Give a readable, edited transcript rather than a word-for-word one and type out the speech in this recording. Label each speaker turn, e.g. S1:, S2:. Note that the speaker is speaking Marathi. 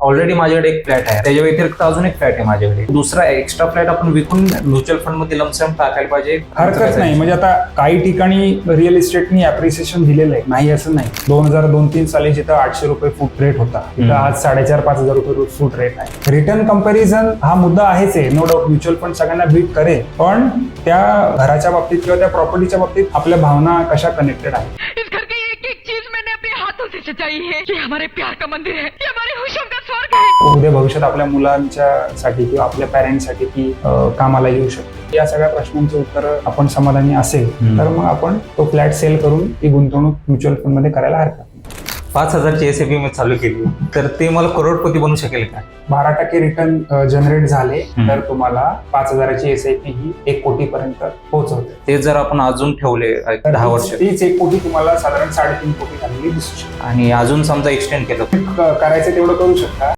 S1: ऑलरेडी माझ्याकडे एक फ्लॅट आहे, त्याच्या व्यतिरिक्त अजून एक फ्लॅट आहे माझ्याकडे, दुसरा एक्स्ट्रा फ्लॅट आपण विकून म्युच्युअल फंड मध्ये लमसम टाकायला पाहिजे.
S2: हरकत नाही. म्हणजे आता काही ठिकाणी रिअल इस्टेटनी अप्रिसिएशन दिलेलं आहे, नाही असं नाही. 2002-3 साली जिथं 800 रुपये फूट रेट होता, तिथं आज 4,500-5,000 रुपये फूट रेट आहे. रिटर्न कंपॅरिझन हा मुद्दा आहेच आहे, नो डाऊट. म्युच्युअल फंड सगळ्यांना बीट करेल, पण त्या घराच्या बाबतीत किंवा त्या प्रॉपर्टीच्या बाबतीत आपल्या भावना कशा कनेक्टेड आहेत.
S3: इस घर की एक एक चीज मैंने अपने हाथों से सजाई है. ये हमारे प्यार का मंदिर है, ये हमारे खुशियों का स्वर्ग है.
S2: उद्या भविष्यात आपल्या मुलांच्यासाठी किंवा आपल्या पॅरेंट्ससाठी ती कामाला येऊ शकते. या सगळ्या प्रश्नांची उत्तर आपण समाधानी असेल तर मग आपण तो फ्लॅट सेल करून ती गुंतवणूक म्युच्युअल फंड मध्ये करायला हरकत नाही.
S1: 5,000ची एसआयपी मी चालू केली तर ते मला करोडपती बनू शकेल का?
S2: 12% रिटर्न जनरेट झाले तर तुम्हाला 5,000ची एसआयपी ही 1 कोटीपर्यंत पोहोचवते.
S1: ते जर आपण अजून ठेवले 10 वर्ष
S2: तीच 1 कोटी तुम्हाला साधारण 3.5 कोटी झालेली दिसू शकते.
S1: आणि अजून समजा एक्सटेंड केलं
S2: करायचं तेवढं करू शकता.